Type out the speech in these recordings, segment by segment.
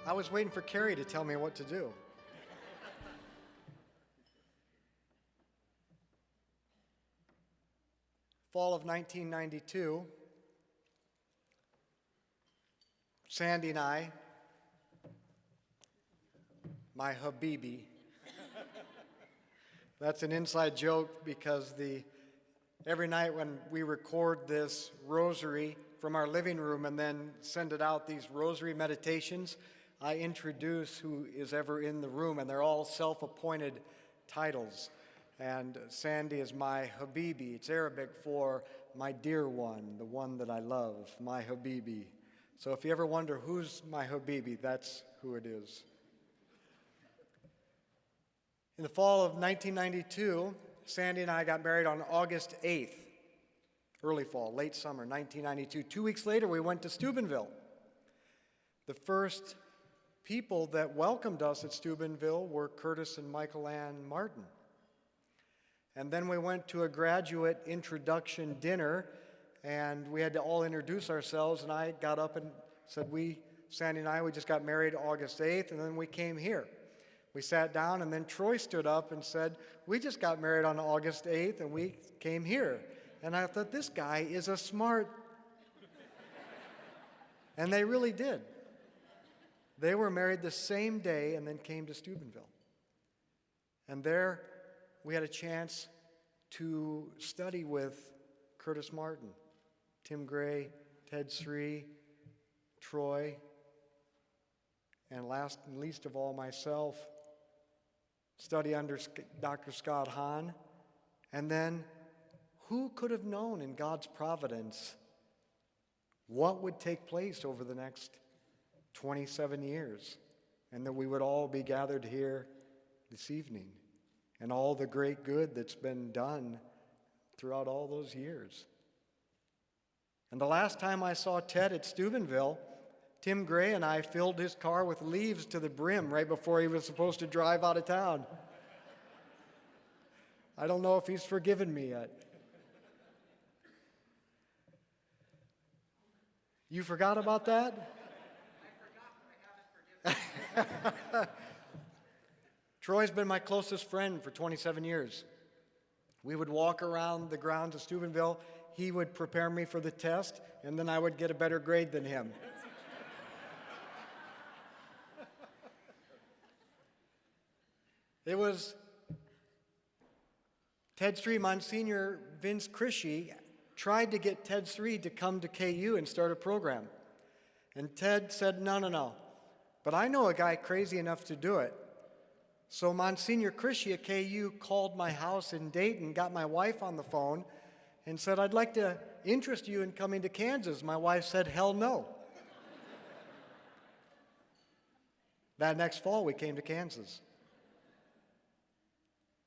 I was waiting for Kerry to tell me what to do. Fall of 1992, Sandy and I, my habibi, that's an inside joke because every night when we record this rosary from our living room and then send it out, these rosary meditations, I introduce who is ever in the room, and they're all self-appointed titles. And Sandy is my habibi. It's Arabic for my dear one, the one that I love, my habibi. So if you ever wonder who's my habibi, that's who it is. In the fall of 1992, Sandy and I got married on August 8th, early fall, late summer, 1992. 2 weeks later, we went to Steubenville. The first people that welcomed us at Steubenville were Curtis and Michael Ann Martin. And then we went to a graduate introduction dinner, and we had to all introduce ourselves, and I got up and said, Sandy and I, we just got married August 8th, and then we came here. We sat down, and then Troy stood up and said, we just got married on August 8th, and we came here. And I thought, this guy is a smart. And they really did. They were married the same day and then came to Steubenville. And there we had a chance to study with Curtis Martin, Tim Gray, Ted Sri, Troy, and last and least of all, myself, study under Dr. Scott Hahn. And then, who could have known in God's providence what would take place over the next 27 years, and that we would all be gathered here this evening, and all the great good that's been done throughout all those years. And the last time I saw Ted at Steubenville, Tim Gray and I filled his car with leaves to the brim right before he was supposed to drive out of town. I don't know if he's forgiven me yet. You forgot about that? I forgot, but I haven't forgiven. Troy's been my closest friend for 27 years. We would walk around the grounds of Steubenville. He would prepare me for the test, and then I would get a better grade than him. It was Ted Sri, Monsignor Vince Crisci, tried to get Ted Sri to come to KU and start a program. And Ted said, no. But I know a guy crazy enough to do it. So Monsignor Crisci at KU called my house in Dayton, got my wife on the phone, and said, I'd like to interest you in coming to Kansas. My wife said, hell no. That next fall, we came to Kansas.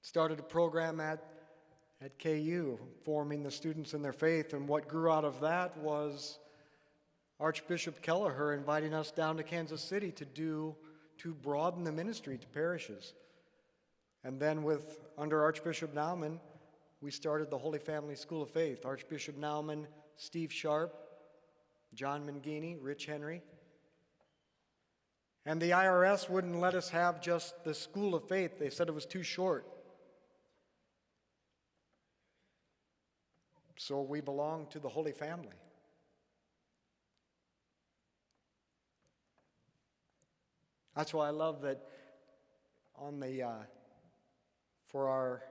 Started a program at KU, forming the students in their faith, and what grew out of that was Archbishop Kelleher inviting us down to Kansas City to broaden the ministry to parishes. And then under Archbishop Naumann, we started the Holy Family School of Faith. Archbishop Naumann, Steve Sharp, John Mangini, Rich Henry. And the IRS wouldn't let us have just the School of Faith. They said it was too short. So we belong to the Holy Family. That's why I love that for our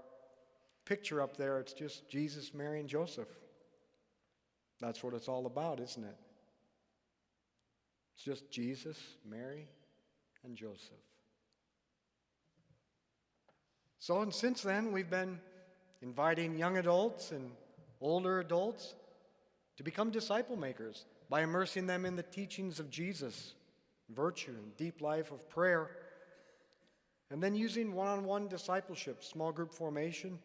picture up there, it's just Jesus, Mary, and Joseph. That's what it's all about, isn't it? It's just Jesus, Mary, and Joseph. So, and since then, we've been inviting young adults and older adults to become disciple makers by immersing them in the teachings of Jesus, virtue, and deep life of prayer, and then using one-on-one discipleship, small group formation,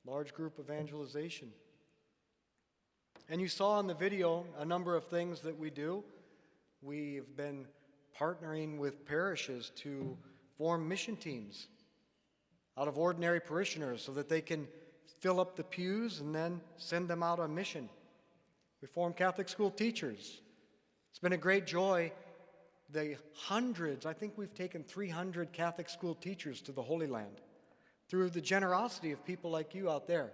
large group evangelization. And you saw in the video a number of things that we do. We've been partnering with parishes to form mission teams out of ordinary parishioners so that they can fill up the pews and then send them out on mission. We form Catholic school teachers. It's been a great joy the hundreds, I think we've taken 300 Catholic school teachers to the Holy Land through the generosity of people like you out there.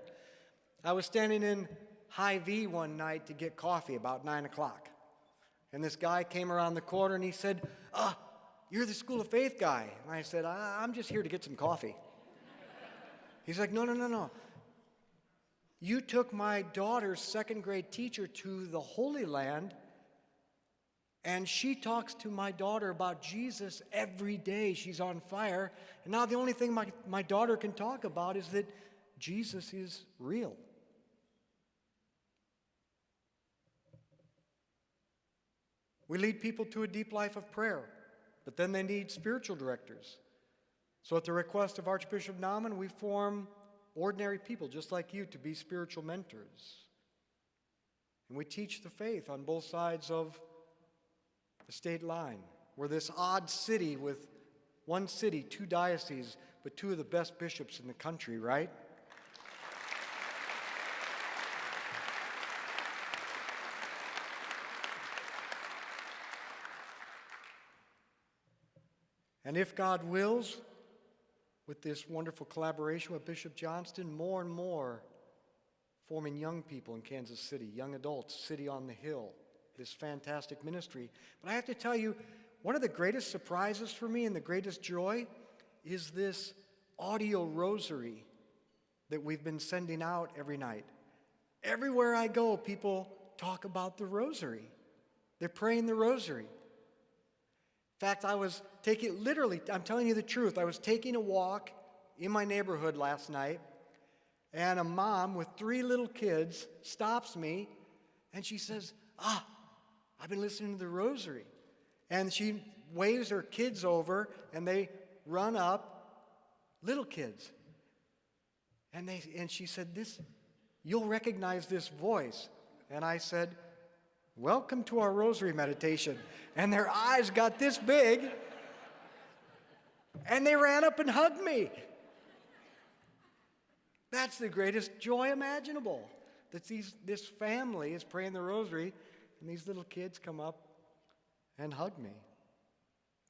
I was standing in Hy-Vee one night to get coffee about 9 o'clock. And this guy came around the corner and he said, you're the School of Faith guy. And I said, I'm just here to get some coffee. He's like, no. You took my daughter's second grade teacher to the Holy Land, and she talks to my daughter about Jesus every day. She's on fire. And now the only thing my daughter can talk about is that Jesus is real. We lead people to a deep life of prayer, but then they need spiritual directors. So at the request of Archbishop Naumann, we form ordinary people just like you to be spiritual mentors. And we teach the faith on both sides of the state line. We're this odd city with one city, two dioceses, but two of the best bishops in the country, right? And if God wills, with this wonderful collaboration with Bishop Johnston, more and more forming young people in Kansas City, young adults, City on the Hill, this fantastic ministry. But I have to tell you, one of the greatest surprises for me and the greatest joy is this audio rosary that we've been sending out every night. Everywhere I go, people talk about the rosary. They're praying the rosary. In fact, I was taking, literally, I'm telling you the truth, I was taking a walk in my neighborhood last night, and a mom with 3 little kids stops me, and she says, I've been listening to the rosary. And she waves her kids over, and they run up, little kids. And she said, you'll recognize this voice. And I said, welcome to our rosary meditation. And their eyes got this big, and they ran up and hugged me. That's the greatest joy imaginable, that this family is praying the rosary, and these little kids come up and hug me.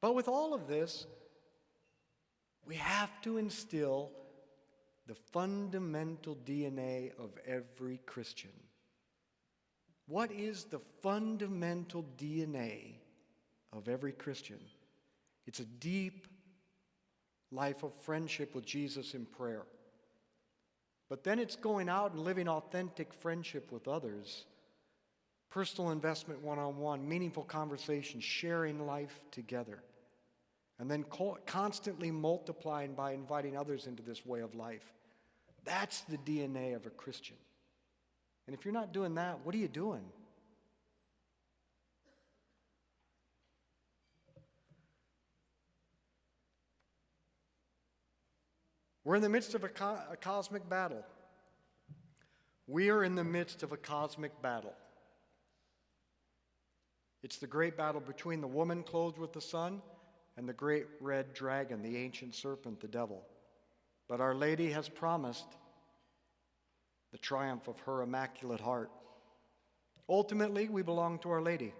But with all of this, we have to instill the fundamental DNA of every Christian. What is the fundamental DNA of every Christian? It's a deep life of friendship with Jesus in prayer. But then it's going out and living authentic friendship with others. Personal investment one-on-one, meaningful conversation, sharing life together. And then constantly multiplying by inviting others into this way of life. That's the DNA of a Christian. And if you're not doing that, what are you doing? We're in the midst of a cosmic battle. We are in the midst of a cosmic battle. It's the great battle between the woman clothed with the sun and the great red dragon, the ancient serpent, the devil. But Our Lady has promised the triumph of her Immaculate Heart. Ultimately, we belong to Our Lady.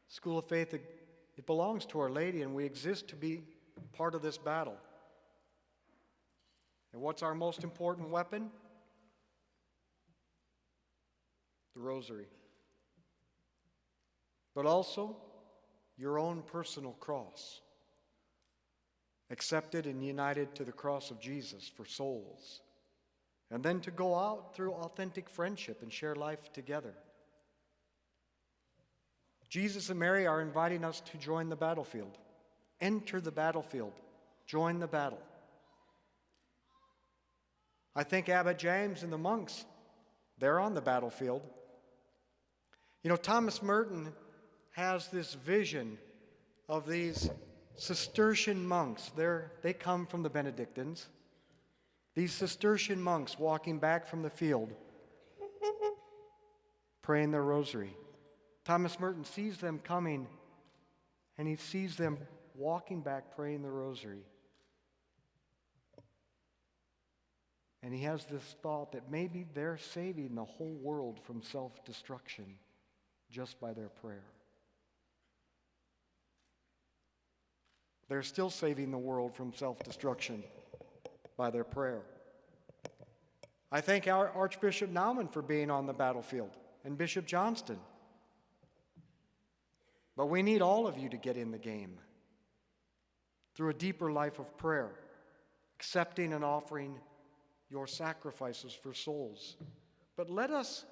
School of Faith, it belongs to Our Lady, and we exist to be part of this battle. And what's our most important weapon? The rosary. But also, your own personal cross, accepted and united to the cross of Jesus for souls. And then to go out through authentic friendship and share life together. Jesus and Mary are inviting us to join the battlefield. Enter the battlefield. Join the battle. I think Abbot James and the monks, they're on the battlefield. You know, Thomas Merton has this vision of these Cistercian monks. They come from the Benedictines. These Cistercian monks walking back from the field, praying their rosary. Thomas Merton sees them coming, and he sees them walking back, praying the rosary. And he has this thought that maybe they're saving the whole world from self-destruction just by their prayer. They're still saving the world from self-destruction by their prayer. I thank our Archbishop Naumann for being on the battlefield, and Bishop Johnston. But we need all of you to get in the game through a deeper life of prayer, accepting and offering your sacrifices for souls. But let us,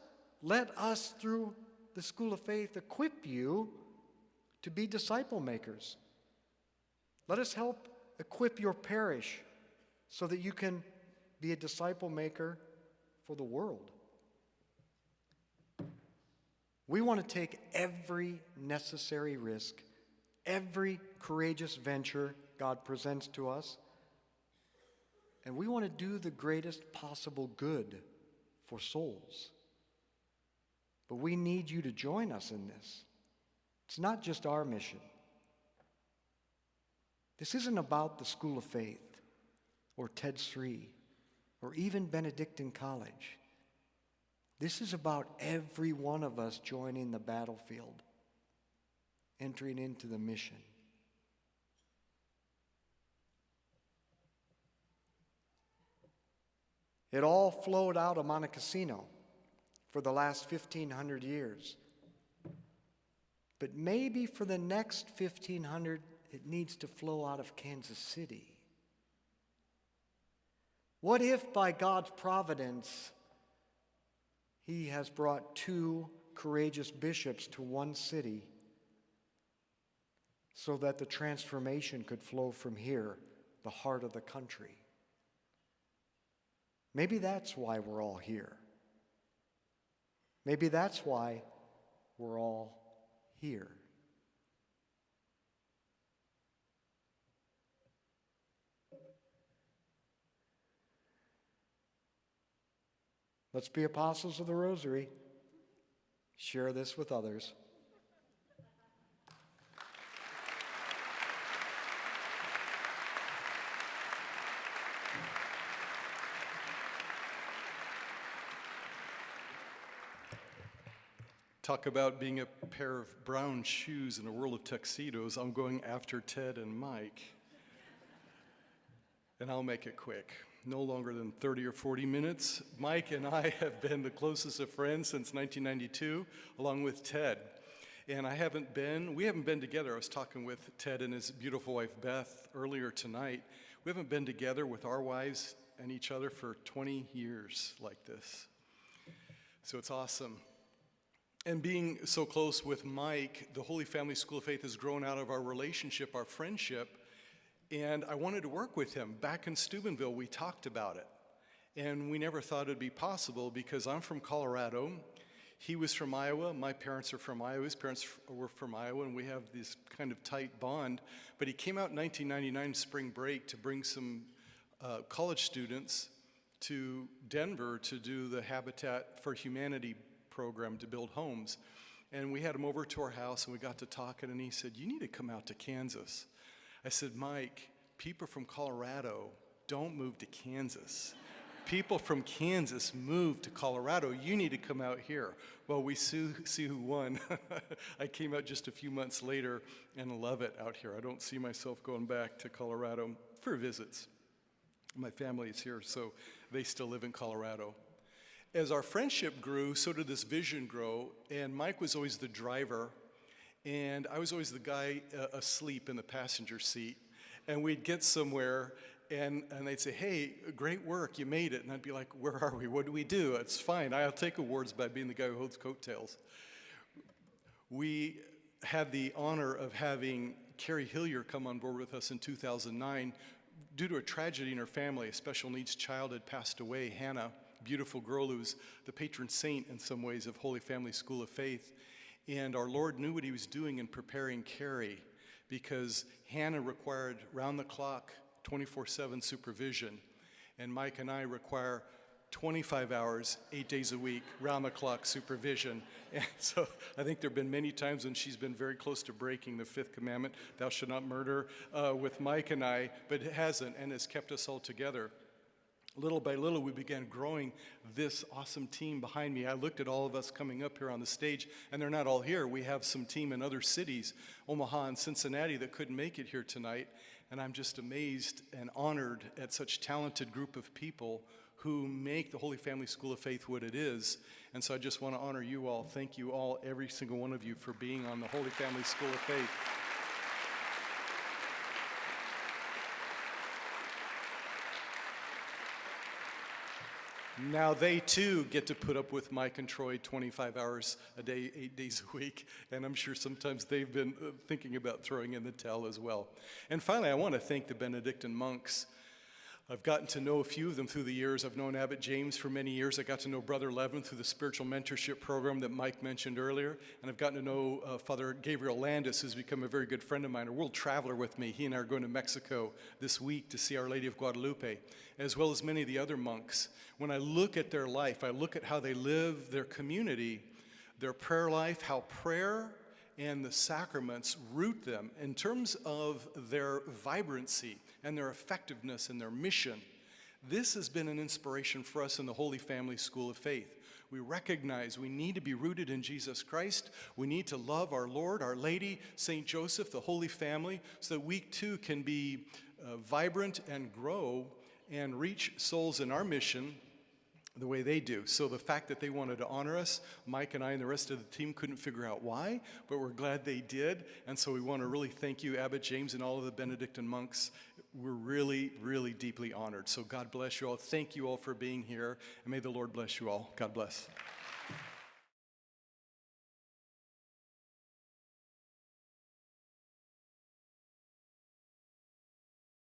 through the School of Faith, equip you to be disciple makers. Let us help equip your parish so that you can be a disciple maker for the world. We want to take every necessary risk, every courageous venture God presents to us, and we want to do the greatest possible good for souls. But we need you to join us in this. It's not just our mission. This isn't about the School of Faith or TEDS 3 or even Benedictine College. This is about every one of us joining the battlefield, entering into the mission. It all flowed out of Monte Cassino for the last 1,500 years. But maybe for the next 1,500, it needs to flow out of Kansas City. What if by God's providence, He has brought 2 courageous bishops to one city so that the transformation could flow from here, the heart of the country? Maybe that's why we're all here. Maybe that's why we're all here. Let's be apostles of the Rosary. Share this with others. Talk about being a pair of brown shoes in a world of tuxedos. I'm going after Ted and Mike. And I'll make it quick. No longer than 30 or 40 minutes. Mike and I have been the closest of friends since 1992, along with Ted. And we haven't been together. I was talking with Ted and his beautiful wife, Beth, earlier tonight. We haven't been together with our wives and each other for 20 years like this. So it's awesome. And being so close with Mike, the Holy Family School of Faith has grown out of our relationship, our friendship, and I wanted to work with him. Back in Steubenville, we talked about it, and we never thought it'd be possible because I'm from Colorado, he was from Iowa, my parents are from Iowa, his parents were from Iowa, and we have this kind of tight bond. But he came out in 1999 spring break to bring some college students to Denver to do the Habitat for Humanity program to build homes. And we had him over to our house and we got to talking, and he said, "You need to come out to Kansas." I said, "Mike, people from Colorado don't move to Kansas. People from Kansas move to Colorado. You need to come out here." Well, we see who won. I came out just a few months later and love it out here. I don't see myself going back to Colorado for visits. My family is here, so they still live in Colorado. As our friendship grew, so did this vision grow, and Mike was always the driver, and I was always the guy asleep in the passenger seat. And we'd get somewhere, and they'd say, "Hey, great work, you made it." And I'd be like, "Where are we? What do we do? It's fine. I'll take awards by being the guy who holds coattails." We had the honor of having Kerry Hillier come on board with us in 2009. Due to a tragedy in her family, a special needs child had passed away, Hannah, a beautiful girl who's the patron saint in some ways of Holy Family School of Faith. And our Lord knew what he was doing in preparing Kerry, because Hannah required round-the-clock, 24/7 supervision, and Mike and I require 25 hours, 8 days a week, round-the-clock supervision. And so I think there have been many times when she's been very close to breaking the 5th commandment, "Thou shalt not murder," with Mike and I, but it hasn't, and has kept us all together. Little by little, we began growing this awesome team behind me. I looked at all of us coming up here on the stage, and they're not all here. We have some team in other cities, Omaha and Cincinnati, that couldn't make it here tonight. And I'm just amazed and honored at such talented group of people who make the Holy Family School of Faith what it is. And so I just want to honor you all. Thank you all, every single one of you, for being on the Holy Family School of Faith. Now they too get to put up with Mike and Troy 25 hours a day, 8 days a week, and I'm sure sometimes they've been thinking about throwing in the towel as well. And finally, I want to thank the Benedictine monks. I've gotten to know a few of them through the years. I've known Abbot James for many years. I got to know Brother Levin through the spiritual mentorship program that Mike mentioned earlier. And I've gotten to know Father Gabriel Landis, who's become a very good friend of mine, a world traveler with me. He and I are going to Mexico this week to see Our Lady of Guadalupe, as well as many of the other monks. When I look at their life, I look at how they live their community, their prayer life, how prayer and the sacraments root them in terms of their vibrancy and their effectiveness and their mission. This has been an inspiration for us in the Holy Family School of Faith. We recognize we need to be rooted in Jesus Christ. We need to love our Lord, Our Lady, St. Joseph, the Holy Family, so that we too can be vibrant and grow and reach souls in our mission the way they do. So the fact that they wanted to honor us, Mike and I and the rest of the team couldn't figure out why, but we're glad they did. And so we want to really thank you, Abbot James, and all of the Benedictine monks. We're really, really deeply honored. So God bless you all. Thank you all for being here, and may the Lord bless you all. God bless.